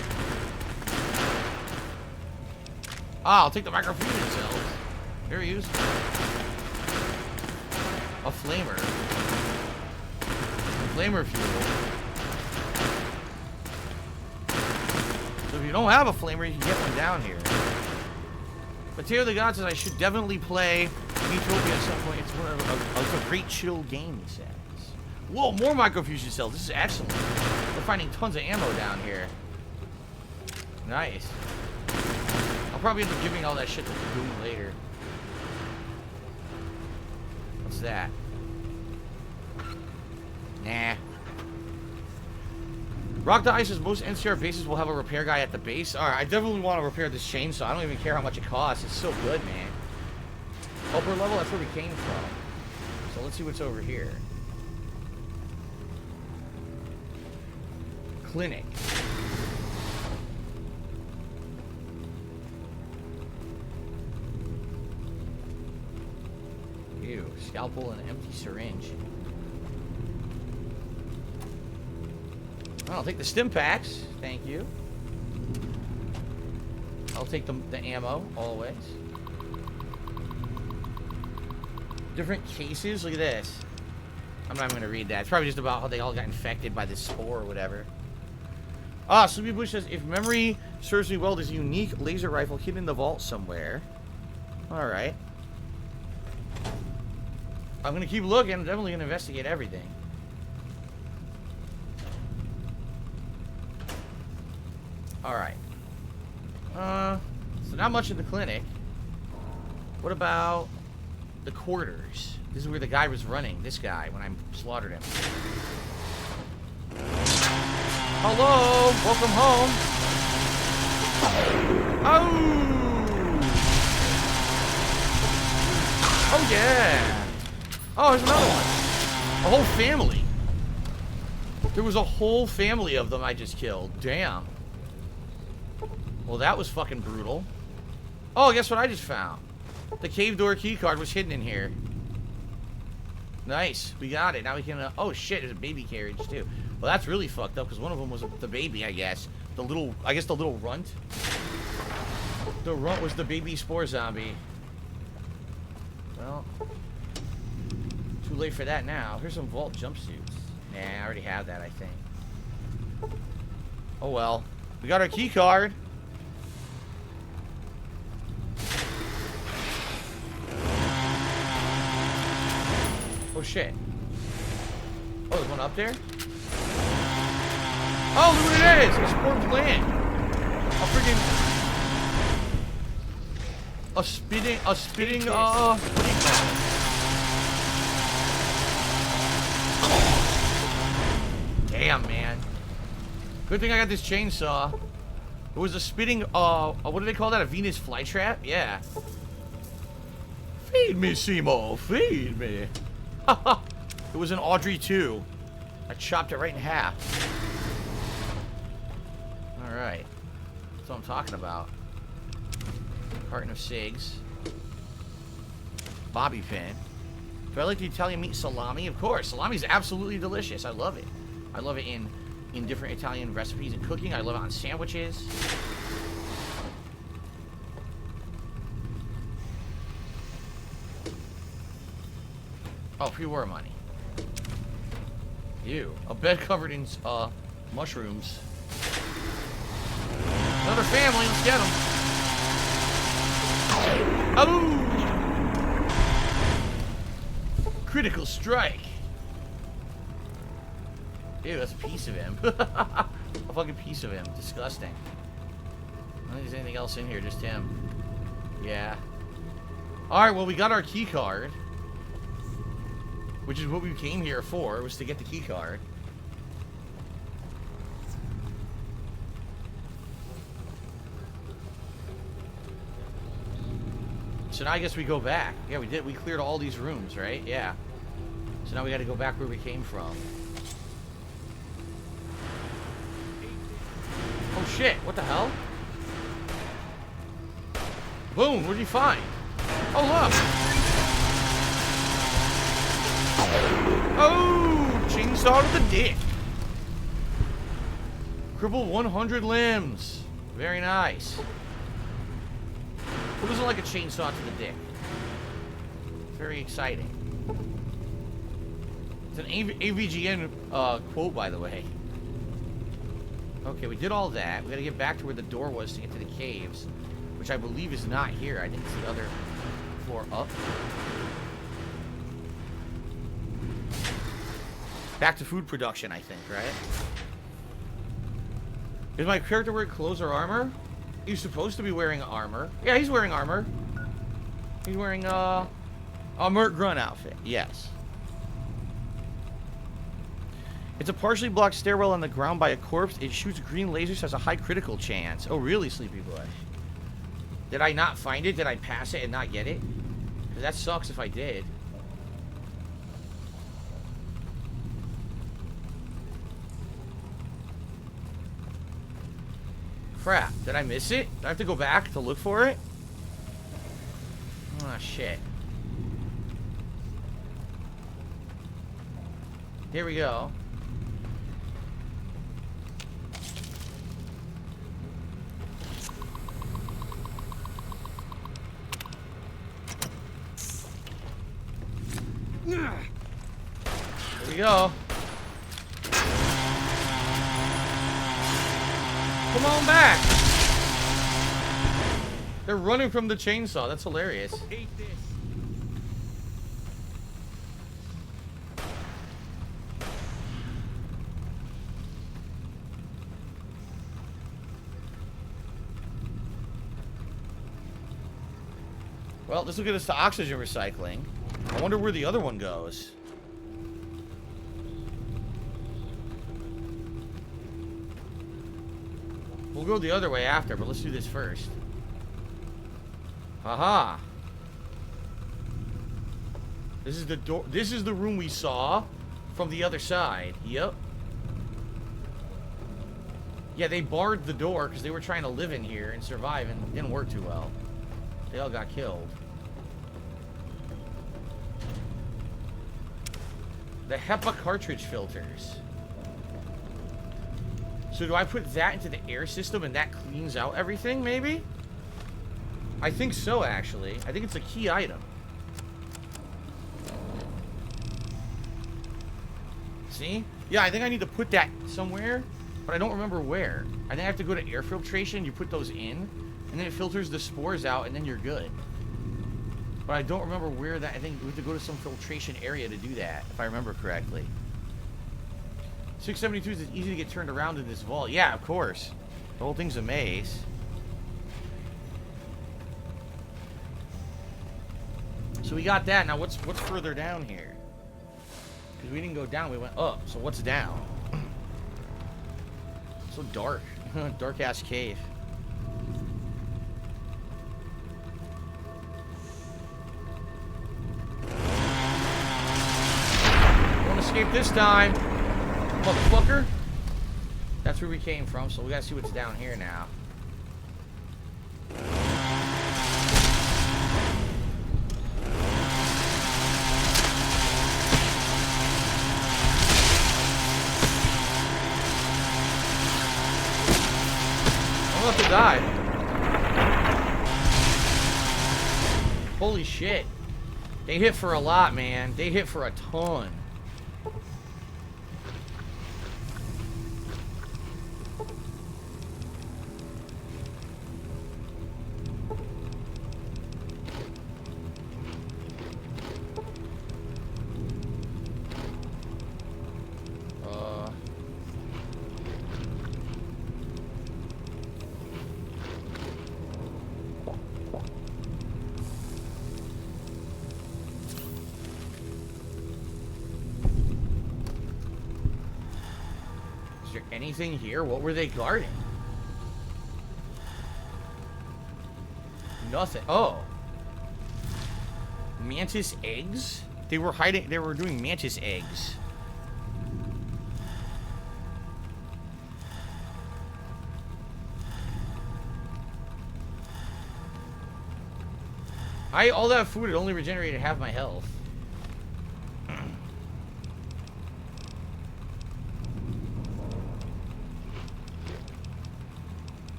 Ah, I'll take the microfusion cells. Very useful. A flamer. Flamer fuel. So if you don't have a flamer, you can get one down here. Mateo the God says I should definitely play Metopia at some point. It's a great chill game, he says. Whoa, more microfusion cells. This is excellent. We're finding tons of ammo down here. Nice. I'll probably end up giving all that shit to Boom later. What's that? Nah. Rock the Ice says most NCR bases will have a repair guy at the base. Alright, I definitely want to repair this chainsaw. I don't even care how much it costs. It's so good, man. upper level? That's where we came from. So let's see what's over here. Clinic. Ew, scalpel and empty syringe. I'll take the stim packs. Thank you. I'll take the ammo, always. Different cases. Look at this. I'm not even going to read that. It's probably just about how they all got infected by this spore or whatever. Ah, Sleepy Bush says, if memory serves me well, there's a unique laser rifle hidden in the vault somewhere. Alright. I'm going to keep looking. I'm definitely going to investigate everything. Alright. So not much in the clinic. What about the quarters? This is where the guy was running. This guy, when I slaughtered him. Hello! Welcome home! Oh! Oh, yeah! Oh, there's another one. A whole family. There was a whole family of them I just killed. Damn. Well, that was fucking brutal. Oh, guess what I just found? The cave door key card was hidden in here. Nice. We got it. Now we can... oh, shit. There's a baby carriage, too. Well, that's really fucked up, because one of them was the baby, I guess. The little... I guess the little runt. The runt was the baby spore zombie. Well... too late for that now. Here's some vault jumpsuits. Nah, I already have that, I think. Oh, well. We got our key card. Oh, shit. Oh, there's one up there? Oh, look what it is! A spore plant! A freaking... what do you call it? Damn, man. Good thing I got this chainsaw. It was a spitting, what do they call that? A Venus flytrap? Yeah. Feed me, Seymour. Feed me. It was an Audrey 2. I chopped it right in half. Alright. That's what I'm talking about. Carton of cigs. Bobby pin. Do I like the Italian meat salami? Of course. Salami is absolutely delicious. I love it. I love it in different Italian recipes and cooking. I love it on sandwiches. Oh, pre-war money. Ew. A bed covered in mushrooms. Another family. Let's get them. Oh! Critical strike. Ew, that's a piece of him. A fucking piece of him. Disgusting. I don't think there's anything else in here, just him. Yeah. Alright, well, we got our key card. Which is what we came here for, was to get the key card. So now I guess we go back. Yeah, we did. We cleared all these rooms, right? Yeah. So now we got to go back where we came from. Oh shit, what the hell? Boom, what did you find? Oh look! Oh! Chainsaw to the dick! Cripple 100 limbs. Very nice. Who doesn't like a chainsaw to the dick? Very exciting. It's an AVGN quote, by the way. Okay, we did all that. We gotta get back to where the door was to get to the caves, which I believe is not here. I think it's the other floor up. Back to food production, I think, right? Is my character wearing clothes or armor? He's supposed to be wearing armor. Yeah, he's wearing armor. He's wearing a Mert Grunt outfit. Yes. It's a partially blocked stairwell on the ground by a corpse. It shoots green lasers, has a high critical chance. Oh, really, Sleepy Bush? Did I not find it? Did I pass it and not get it? 'Cause that sucks if I did. Crap, did I miss it? Do I have to go back to look for it? Oh, shit. Here we go. Here we go. Come on back. They're running from the chainsaw. That's hilarious. Eat this. Well, this will get us to oxygen recycling. I wonder where the other one goes. We'll go the other way after, but let's do this first. Haha. This is the door. This is the room we saw from the other side. Yep. Yeah, they barred the door because they were trying to live in here and survive, and it didn't work too well. They all got killed. The HEPA cartridge filters. So do I put that into the air system and that cleans out everything, maybe? I think so, actually. I think it's a key item. See? Yeah, I think I need to put that somewhere, but I don't remember where. I think I have to go to air filtration, you put those in, and then it filters the spores out, and then you're good. But I don't remember where that... I think we have to go to some filtration area to do that, if I remember correctly. 672 is easy to get turned around in this vault. Yeah, of course. The whole thing's a maze. So we got that. Now what's further down here? Because we didn't go down, we went up. So what's down? So dark. Dark ass cave. Won't escape this time, motherfucker. That's where we came from, so we gotta see what's down here now. I'm about to die. Holy shit. They hit for a lot, man. They hit for a ton. Anything here? What were they guarding? Nothing. Oh. Mantis eggs? They were hiding. They were doing mantis eggs. All that food had only regenerated half my health.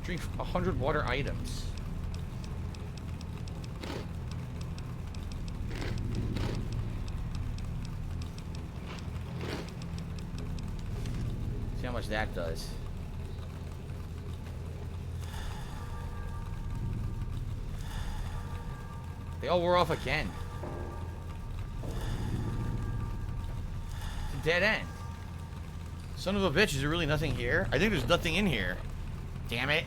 Drink 100 water items. See how much that does. They all wore off again. It's a dead end. Son of a bitch, is there really nothing here? I think there's nothing in here. Damn it.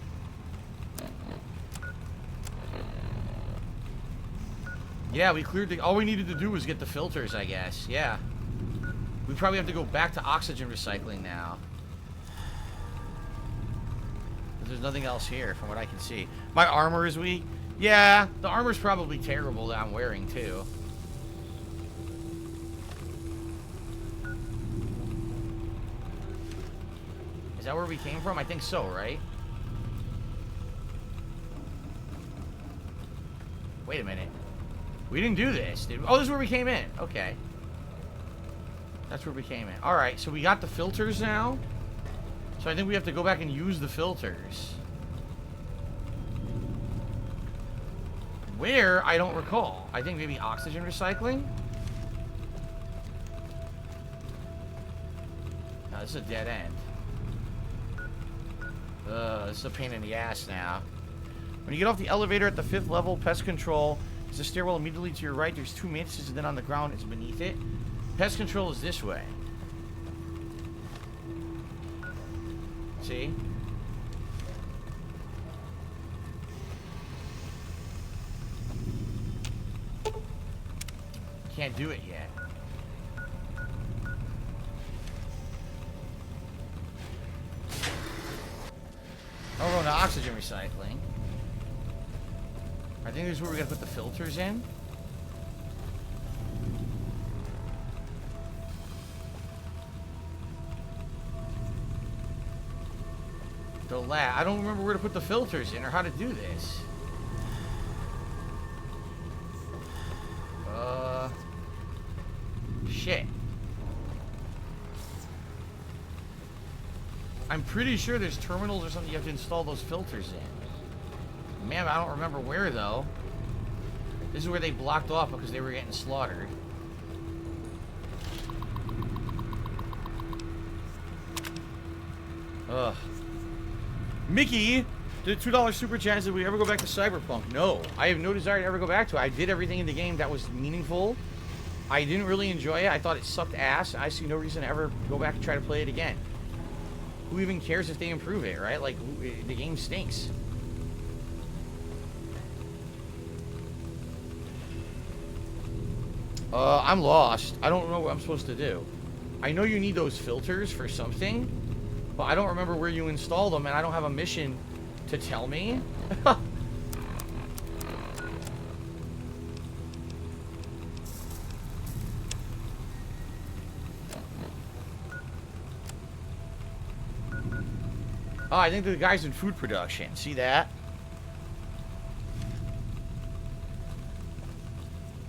Yeah, we cleared the... All we needed to do was get the filters, I guess. Yeah. We probably have to go back to oxygen recycling now. There's nothing else here from what I can see. My armor is weak. Yeah, the armor's probably terrible that I'm wearing too. Is that where we came from? I think so, right? Wait a minute. We didn't do this, did we? Oh, this is where we came in. Okay. That's where we came in. Alright, so we got the filters now. So I think we have to go back and use the filters. Where? I don't recall. I think maybe oxygen recycling? No, this is a dead end. This is a pain in the ass now. When you get off the elevator at the 5th level, pest control is a stairwell immediately to your right. There's 2 mantises, and then on the ground is beneath it. Pest control is this way. See? Can't do it yet. Oh, we're going to oxygen recycling. I think this is where we're going to put the filters in. The lab. I don't remember where to put the filters in or how to do this. Shit. I'm pretty sure there's terminals or something you have to install those filters in. Man, I don't remember where though. This is where they blocked off because they were getting slaughtered. Ugh. Mickey did a $2 super chat. Did we ever go back to Cyberpunk? No. I have no desire to ever go back to it. I did everything in the game that was meaningful. I didn't really enjoy it. I thought it sucked ass. I see no reason to ever go back and try to play it again. Who even cares if they improve it, right? Like, the game stinks. I'm lost. I don't know what I'm supposed to do. I know you need those filters for something, but I don't remember where you install them, and I don't have a mission to tell me. Oh, I think the guy's in food production. See that?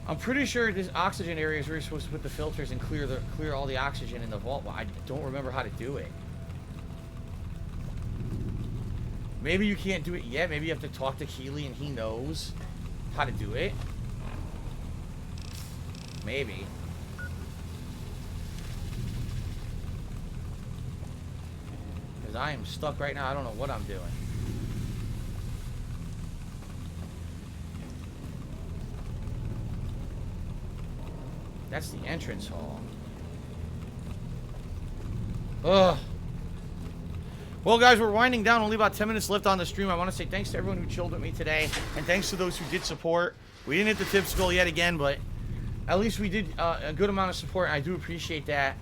I'm pretty sure this oxygen area is where you're supposed to put the filters and clear all the oxygen in the vault, but I don't remember how to do it. Maybe you can't do it yet. Maybe you have to talk to Keely and he knows how to do it. Maybe. Because I am stuck right now. I don't know what I'm doing. That's the entrance hall. Ugh. Well, guys, we're winding down. Only about 10 minutes left on the stream. I want to say thanks to everyone who chilled with me today. And thanks to those who did support. We didn't hit the tips goal yet again, but at least we did a good amount of support. And I do appreciate that,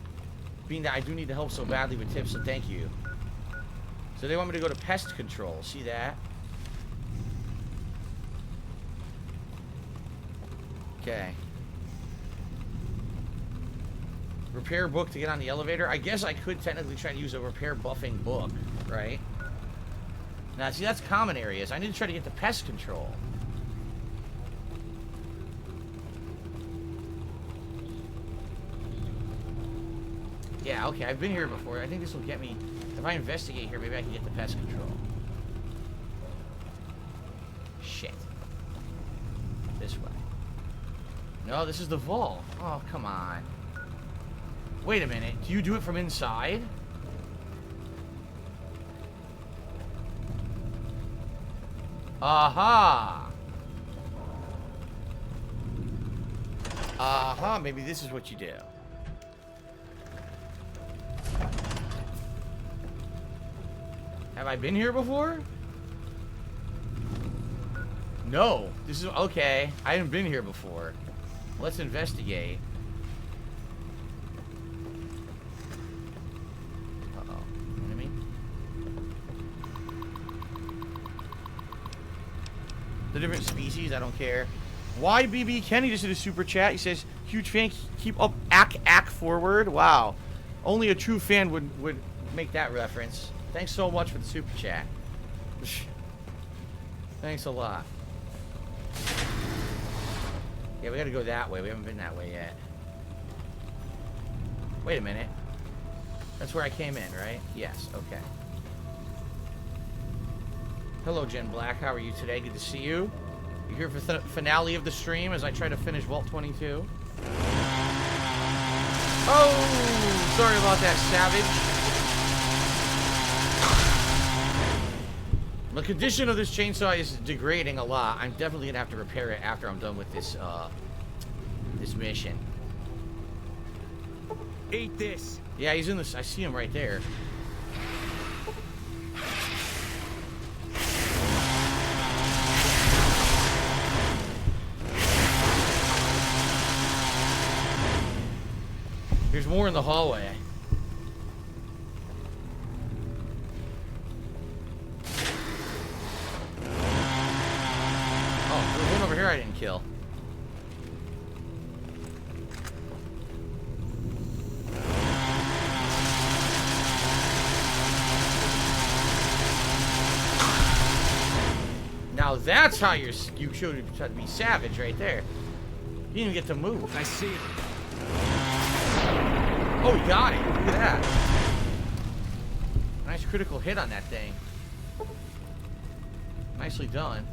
being that I do need the help so badly with tips, so thank you. So they want me to go to pest control. See that? Okay. Repair book to get on the elevator. I guess I could technically try to use a repair buffing book, right? Now, see, that's common areas. I need to try to get to pest control. Yeah, okay, I've been here before. I think this will get me... If I investigate here, maybe I can get to pest control. Shit. This way. No, this is the vault. Oh, come on. Wait a minute. Do you do it from inside? Aha! Aha, maybe this is what you do. Have I been here before? No. This is... Okay. I haven't been here before. Let's investigate. The different species, I don't care. Why BB Kenny just did a super chat. He says, huge fan, keep up, ack forward. Wow. Only a true fan would make that reference. Thanks so much for the super chat. Thanks a lot. Yeah, we gotta go that way. We haven't been that way yet. Wait a minute. That's where I came in, right? Yes, okay. Hello, Jen Black. How are you today? Good to see you. You here for the finale of the stream as I try to finish Vault 22? Oh, sorry about that, Savage. The condition of this chainsaw is degrading a lot. I'm definitely gonna have to repair it after I'm done with this this mission. Eat this. Yeah, he's in this. I see him right there. There's more in the hallway. Oh, there's one over here I didn't kill. Now that's how you should be savage right there. You didn't even get to move. I see it. Oh, he got it. Look at that. Nice critical hit on that thing. Nicely done.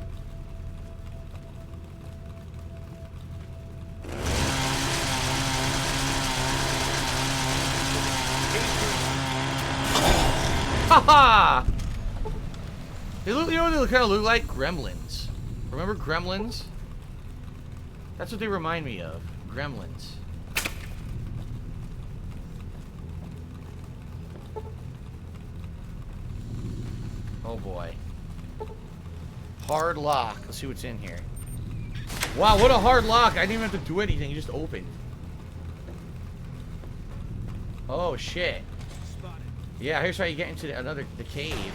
Haha! They look, you know what they kind of look like? Gremlins. Remember Gremlins? That's what they remind me of. Gremlins. Oh boy. Hard lock. Let's see what's in here. Wow, what a hard lock. I didn't even have to do anything. It just opened. Oh shit. Yeah, here's how you get into the cave.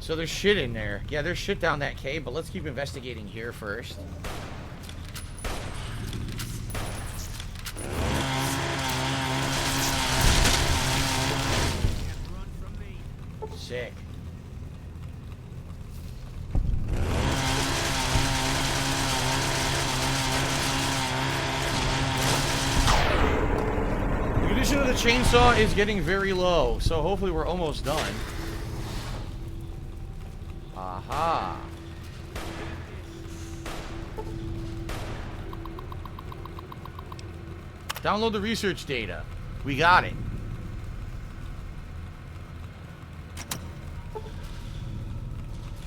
So there's shit in there. Yeah, there's shit down that cave, but let's keep investigating here first. Sick. The condition of the chainsaw is getting very low, so hopefully we're almost done. Aha. Download the research data. We got it.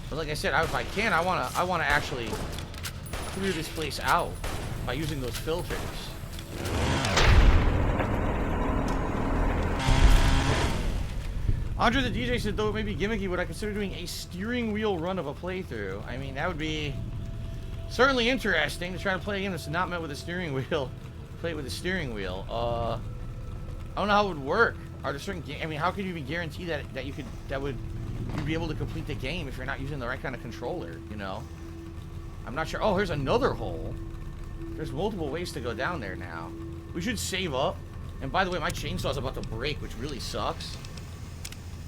But like I said, if I can, I wanna actually clear this place out by using those filters. Andre the DJ said, though it may be gimmicky, would I consider doing a steering wheel run of a playthrough? I mean, that would be certainly interesting to try to play a game that's not met with a steering wheel. Play it with a steering wheel. I don't know how it would work. Are there certain I mean, how could you even guarantee that you'd be able to complete the game if you're not using the right kind of controller, you know? I'm not sure. Oh, here's another hole. There's multiple ways to go down there now. We should save up. And by the way, my chainsaw's about to break, which really sucks.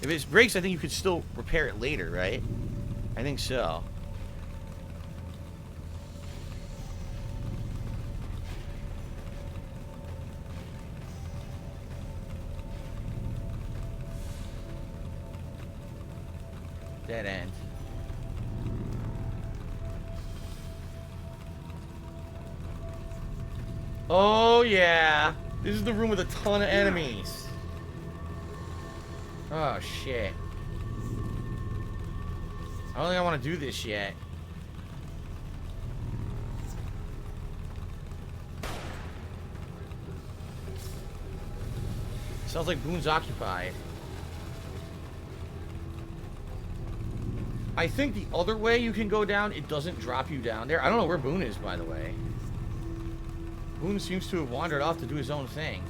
If it breaks, I think you could still repair it later, right? I think so. Dead end. Oh, yeah. This is the room with a ton of enemies. Oh, shit. I don't think I want to do this yet. Sounds like Boone's occupied. I think the other way you can go down, it doesn't drop you down there. I don't know where Boone is, by the way. Boone seems to have wandered off to do his own thing.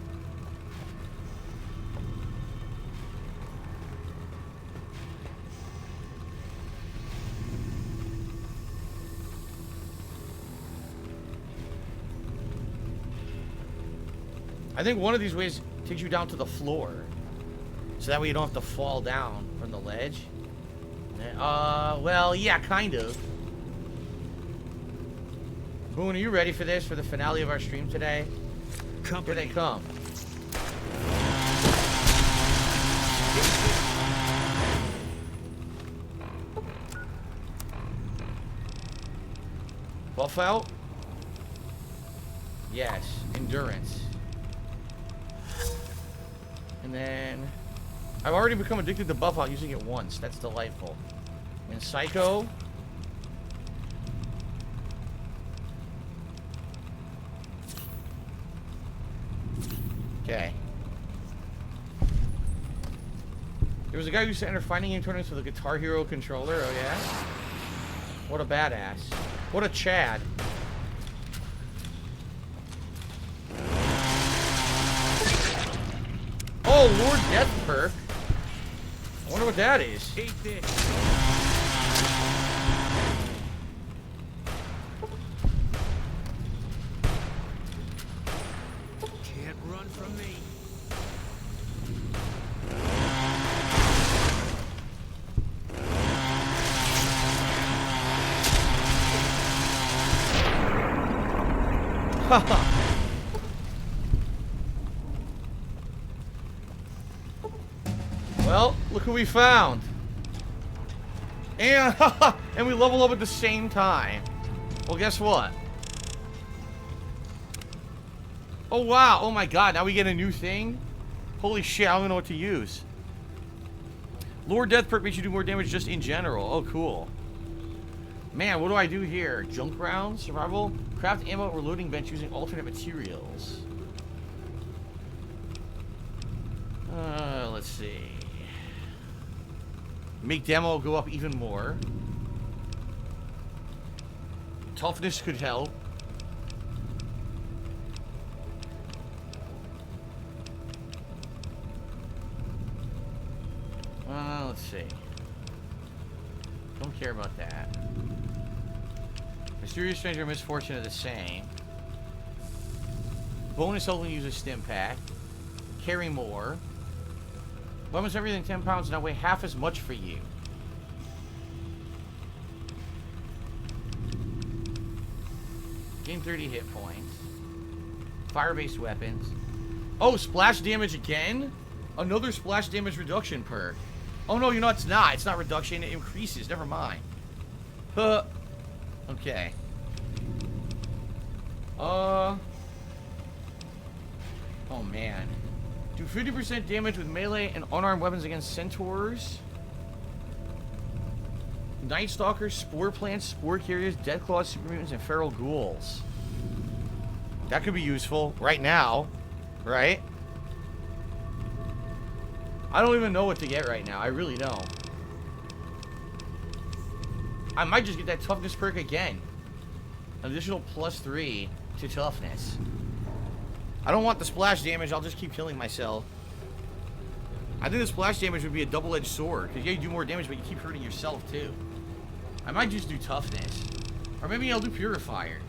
I think one of these ways takes you down to the floor. So that way you don't have to fall down from the ledge. Well, yeah, kind of. Boone, are you ready for this, for the finale of our stream today? Here they come. Buff out? Yes, endurance. And then I've already become addicted to buff out using it once. That's delightful. And Psycho. Okay. There was a guy who used to enter fighting game tournaments with a Guitar Hero controller. Oh yeah? What a badass. What a Chad. Oh, Lord Death perk. I wonder what that is. Hate this. Can't run from me. Haha. Well, look who we found. And, and we level up at the same time. Well, guess what? Oh, wow. Oh, my God. Now we get a new thing? Holy shit. I don't even know what to use. Lord Death perk makes you do more damage just in general. Oh, cool. Man, what do I do here? Junk rounds? Survival? Craft ammo or loading bench using alternate materials. Let's see. Make demo go up even more. Toughness could help. Let's see. Don't care about that. Mysterious Stranger Misfortune are the same. Bonus health when you use a stim pack. Carry more. Weapons everything 10 pounds now weigh half as much for you. Gain 30 hit points. Fire-based weapons. Oh, splash damage again? Another splash damage reduction perk. Oh no, you know it's not. It's not reduction, it increases. Never mind. Okay. Oh man. Do 50% damage with melee and unarmed weapons against centaurs. Night Stalkers, Spore Plants, Spore Carriers, Deathclaws, Super Mutants, and Feral Ghouls. That could be useful right now, right? I don't even know what to get right now. I really don't. I might just get that toughness perk again. An additional +3 to toughness. I don't want the splash damage. I'll just keep killing myself. I think the splash damage would be a double-edged sword. Because yeah, you do more damage, but you keep hurting yourself too. I might just do toughness. Or maybe I'll do purifier.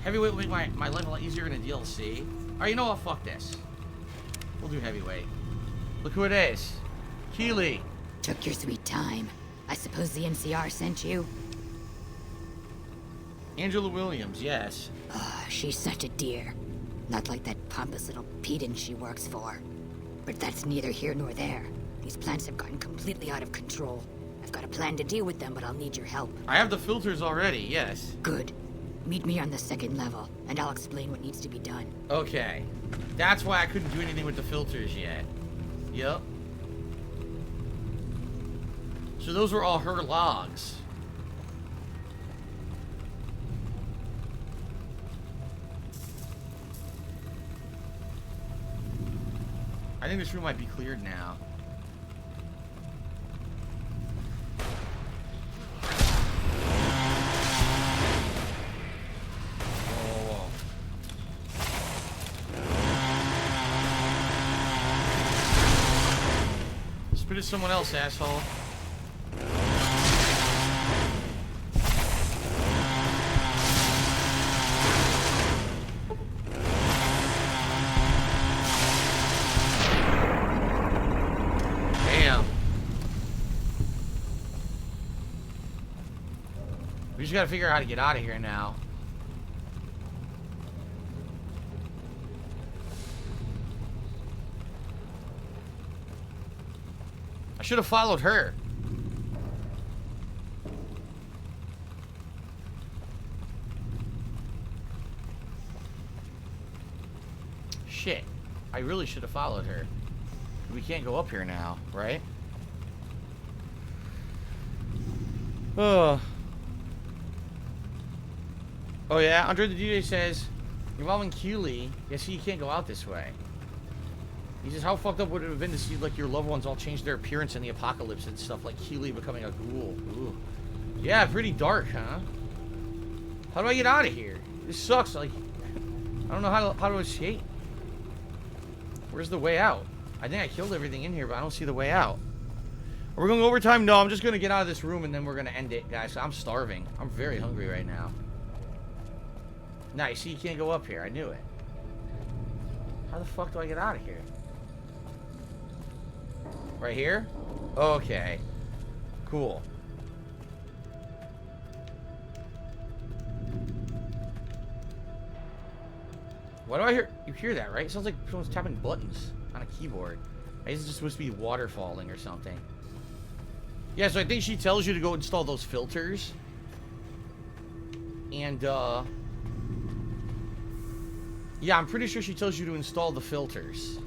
Heavyweight will make my life a lot easier in a DLC. Alright, you know what? Fuck this. We'll do heavyweight. Look who it is. Keely. Took your sweet time. I suppose the NCR sent you? Angela Williams, yes. She's such a dear. Not like that pompous little pedant she works for. But that's neither here nor there. These plants have gotten completely out of control. I've got a plan to deal with them, but I'll need your help. I have the filters already, yes. Good. Meet me on the 2nd level, and I'll explain what needs to be done. Okay. That's why I couldn't do anything with the filters yet. Yep. So those were all her logs. I think this room might be cleared now. Spit at someone else, asshole. Damn. We just gotta figure out how to get out of here now. I should have followed her. Shit. I really should have followed her. We can't go up here now, right? Oh. Oh yeah, Andre the DJ says, involving Keeley, yeah, see, you can't go out this way. He says, how fucked up would it have been to see, like, your loved ones all change their appearance in the apocalypse and stuff, like Keeley becoming a ghoul. Ooh. Yeah, pretty dark, huh? How do I get out of here? This sucks, like, I don't know how to escape. Where's the way out? I think I killed everything in here, but I don't see the way out. Are we going overtime? No, I'm just going to get out of this room and then we're going to end it, guys. I'm starving. I'm very hungry right now. Nice, see, you can't go up here. I knew it. How the fuck do I get out of here? Right here? Okay. Cool. Why do I hear... You hear that, right? It sounds like someone's tapping buttons on a keyboard. I guess it's just supposed to be water falling or something. Yeah, so I think she tells you to go install those filters. And, yeah, I'm pretty sure she tells you to install the filters.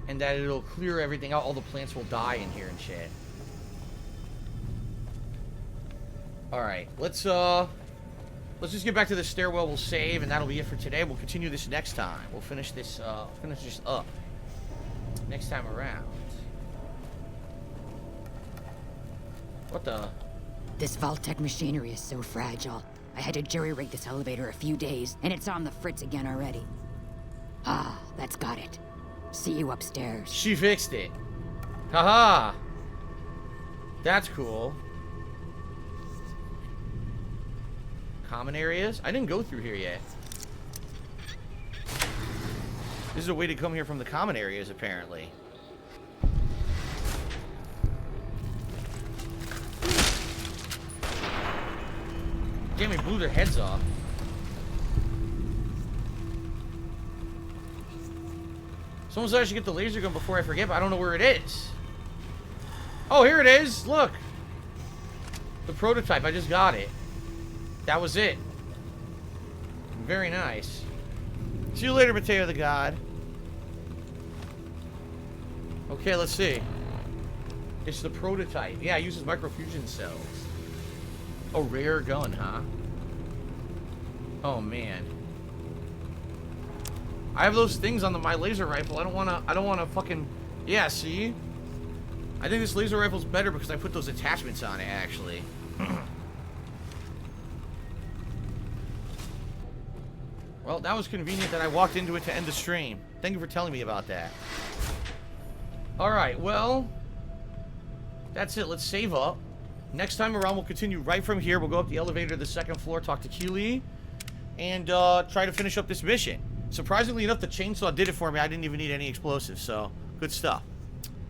And that it'll clear everything out. All the plants will die in here and shit. Alright, let's just get back to the stairwell. We'll save, and that'll be it for today. We'll continue this next time. We'll finish this up next time around. What the? This Vault-Tec machinery is so fragile. I had to jury-rig this elevator a few days, and it's on the fritz again already. Ah, that's got it. See you upstairs. She fixed it. Haha. That's cool. Common areas? I didn't go through here yet. This is a way to come here from the common areas, apparently. Damn, he blew their heads off. Someone said I should get the laser gun before I forget, but I don't know where it is. Oh, here it is. Look. The prototype. I just got it. That was it. Very nice. See you later, Mateo the God. Okay, let's see. It's the prototype. Yeah, it uses microfusion cells. A rare gun, huh? Oh, man. I have those things on my laser rifle. I don't wanna fucking... Yeah, see? I think this laser rifle's better because I put those attachments on it, actually. Well, that was convenient that I walked into it to end the stream. Thank you for telling me about that. Alright, well... That's it. Let's save up. Next time around, we'll continue right from here. We'll go up the elevator to the second floor, talk to Keeley, and try to finish up this mission. Surprisingly enough, the chainsaw did it for me. I didn't even need any explosives, so good stuff.